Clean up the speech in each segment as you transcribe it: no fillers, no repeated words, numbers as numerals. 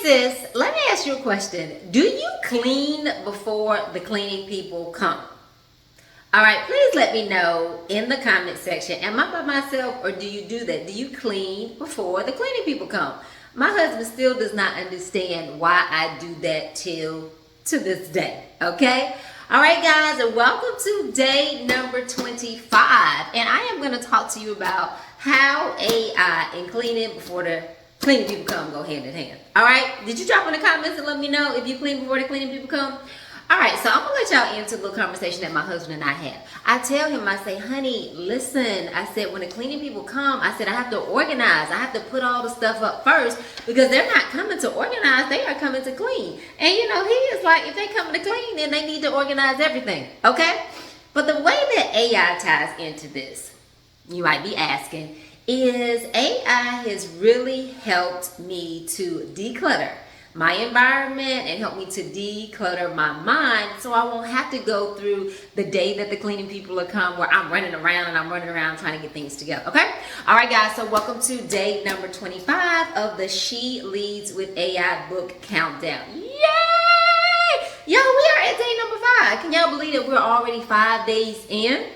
sis, let me ask you a question. Do you clean before the cleaning people come? All right, please let me know in the comment section. Am I by myself or do you do that? Do you clean before the cleaning people come? My husband still does not understand why I do that till to this day, okay? All right, guys, and welcome to day number 25. And I am going to talk to you about how AI and cleaning before the cleaning people come go hand in hand. All right, did you drop in the comments and let me know if you clean before the cleaning people come? All right, so I'm gonna let y'all into a little conversation that my husband and I had. I tell him, I say, honey, listen, I said, when the cleaning people come, I said, I have to organize. I have to put all the stuff up first because they're not coming to organize, they are coming to clean. And he is like, if they coming to clean, then they need to organize everything, okay? But the way that AI ties into this, you might be asking, is AI has really helped me to declutter my environment and help me to declutter my mind so I won't have to go through the day that the cleaning people will come where I'm running around trying to get things together, okay? All right, guys, so welcome to day number 25 of the She Leads with AI book countdown. Yay! Yo, we are at day number 5. Can y'all believe that we're already 5 days in?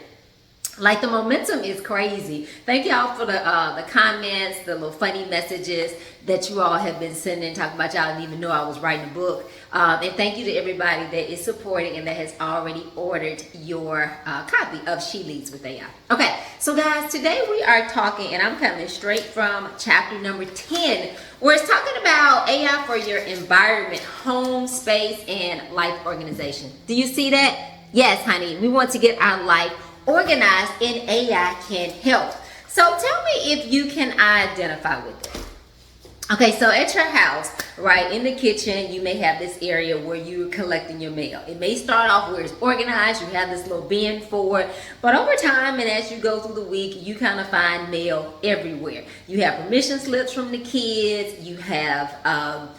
Like, the momentum is crazy. Thank y'all for the comments, the little funny messages that you all have been sending, talking about y'all didn't even know I was writing a book. And thank you to everybody that is supporting and that has already ordered your copy of She Leads with AI. Okay, so guys, today we are talking, and I'm coming straight from chapter number 10, where it's talking about AI for your environment, home, space, and life organization. Do you see that? Yes, honey, we want to get our life organized and AI can help. So tell me if you can identify with it. Okay, so at your house, right, in the kitchen, you may have this area where you're collecting your mail. It may start off where it's organized, you have this little bin for it, but over time and as you go through the week, you kind of find mail everywhere. You have permission slips from the kids, you have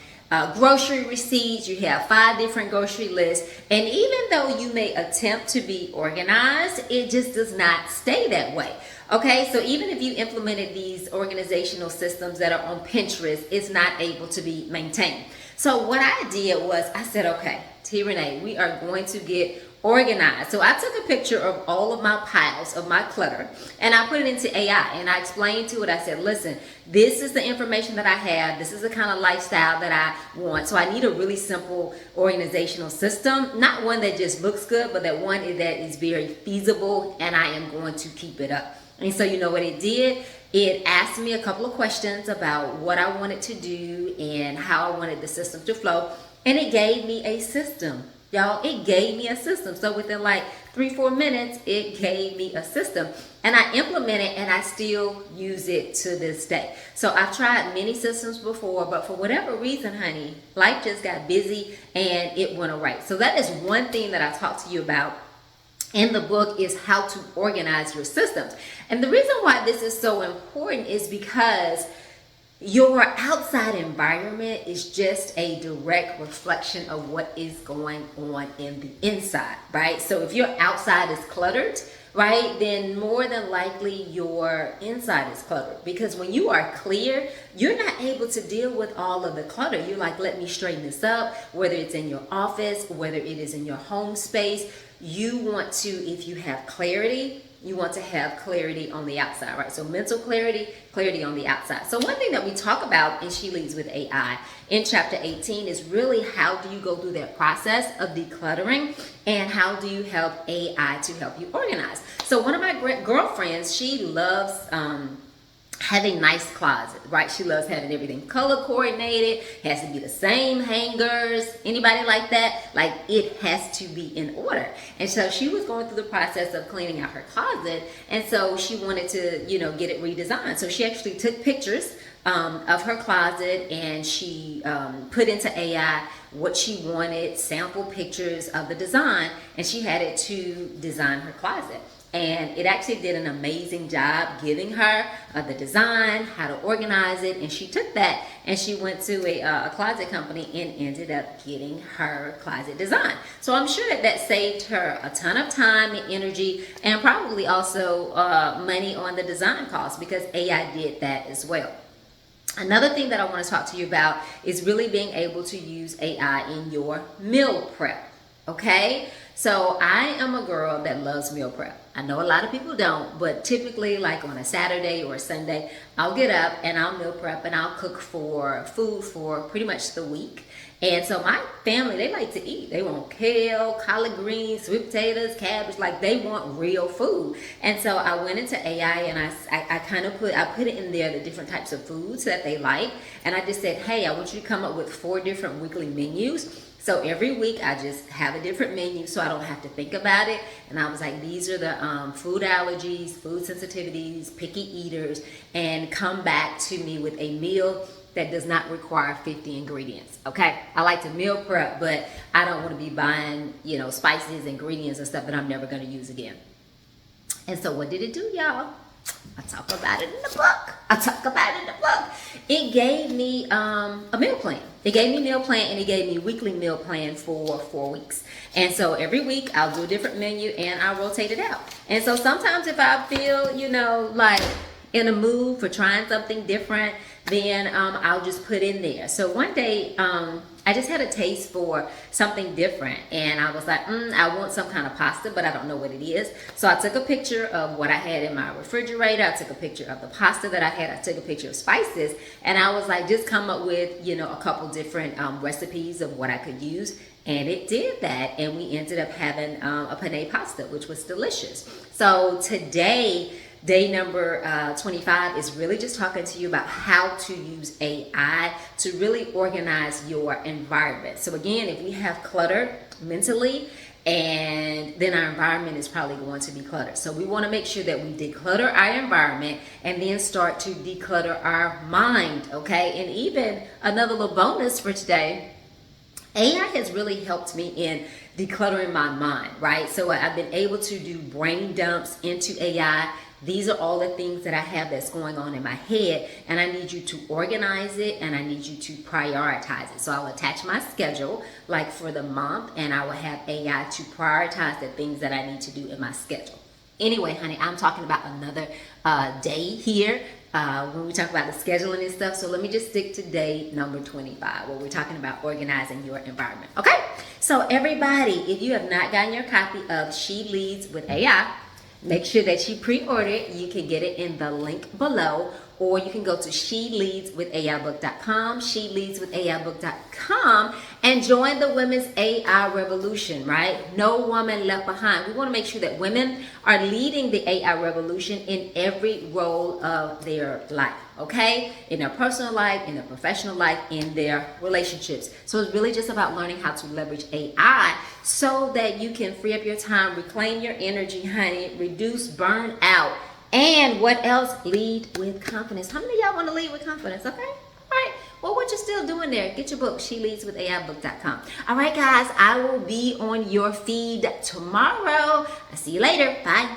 grocery receipts, you have 5 different grocery lists, and even though you may attempt to be organized, it just does not stay that way. Okay, so even if you implemented these organizational systems that are on Pinterest, it's not able to be maintained. So what I did was I said, okay, T. Renee, we are going to get organized. So I took a picture of all of my piles of my clutter and I put it into AI and I explained to it, I said, listen, this is the information that I have. This is the kind of lifestyle that I want. So I need a really simple organizational system, not one that just looks good, but that one that is very feasible and I am going to keep it up. And so you know what it did? It asked me a couple of questions about what I wanted to do and how I wanted the system to flow. And it gave me a system. Y'all, it gave me a system. So within like 3-4 minutes, it gave me a system. And I implement it and I still use it to this day. So I've tried many systems before, but for whatever reason, honey, life just got busy and it went away. So that is one thing that I talked to you about in the book, is how to organize your systems. And the reason why this is so important is because your outside environment is just a direct reflection of what is going on in the inside, right? So if your outside is cluttered, right, then more than likely your inside is cluttered. Because when you are clear, you're not able to deal with all of the clutter. You're like, let me straighten this up, whether it's in your office, whether it is in your home space. You want to, if you have clarity, you want to have clarity on the outside, right? So mental clarity, clarity on the outside. So one thing that we talk about in She Leads with AI in chapter 18 is really how do you go through that process of decluttering and how do you help AI to help you organize. So one of my girlfriends, she loves having nice closets, right? She loves having everything color coordinated, has to be the same hangers. Anybody like that? Like, it has to be in order. And so she was going through the process of cleaning out her closet, and so she wanted to, get it redesigned. So she actually took pictures of her closet and she put into AI what she wanted, sample pictures of the design, and she had it to design her closet. And it actually did an amazing job giving her the design, how to organize it. And she took that and she went to a closet company and ended up getting her closet design. So I'm sure that saved her a ton of time and energy, and probably also money on the design cost, because AI did that as well. Another thing that I want to talk to you about is really being able to use AI in your meal prep. Okay? So I am a girl that loves meal prep. I know a lot of people don't, but typically like on a Saturday or a Sunday, I'll get up and I'll meal prep and I'll cook for food for pretty much the week. And so my family, they like to eat. They want kale, collard greens, sweet potatoes, cabbage, like they want real food. And so I went into AI and I kind of put it in there, the different types of foods that they like. And I just said, hey, I want you to come up with 4 different weekly menus. So every week I just have a different menu so I don't have to think about it. And I was like, these are the food allergies, food sensitivities, picky eaters, and come back to me with a meal that does not require 50 ingredients. Okay, I like to meal prep, but I don't want to be buying, spices, ingredients, and stuff that I'm never going to use again. And so what did it do, y'all? I talk about it in the book. It gave me a meal plan. It gave me a meal plan, and it gave me a weekly meal plan for 4 weeks. And so every week I'll do a different menu and I'll rotate it out. And so sometimes if I feel, like in a mood for trying something different, then I'll just put in there. So one day I just had a taste for something different, and I was like, I want some kind of pasta, but I don't know what it is. So I took a picture of what I had in my refrigerator. I took a picture of the pasta that I had. I took a picture of spices, and I was like, just come up with, a couple different recipes of what I could use. And it did that, and we ended up having a penne pasta, which was delicious. So today, day number 25 is really just talking to you about how to use AI to really organize your environment. So again, if we have clutter mentally, and then our environment is probably going to be cluttered. So we want to make sure that we declutter our environment and then start to declutter our mind, okay? And even another little bonus for today, AI has really helped me in decluttering my mind, right? So I've been able to do brain dumps into AI. These are all the things that I have that's going on in my head, and I need you to organize it, and I need you to prioritize it. So I'll attach my schedule like for the month, and I will have AI to prioritize the things that I need to do in my schedule. Anyway, honey, I'm talking about another day here when we talk about the scheduling and stuff. So let me just stick to day number 25, where we're talking about organizing your environment. Okay? So everybody, if you have not gotten your copy of She Leads with AI, make sure that you pre-order it. You can get it in the link below, or you can go to sheleadswithaibook.com, sheleadswithaibook.com, and join the women's AI revolution, right? No woman left behind. We want to make sure that women are leading the AI revolution in every role of their life, okay? In their personal life, in their professional life, in their relationships. So it's really just about learning how to leverage AI so that you can free up your time, reclaim your energy, honey, reduce burnout, and what else? Lead with confidence. How many of y'all want to lead with confidence? Okay? All right. Well, what you still doing there? Get your book, sheleadswithaibook.com. All right, guys. I will be on your feed tomorrow. I'll see you later. Bye.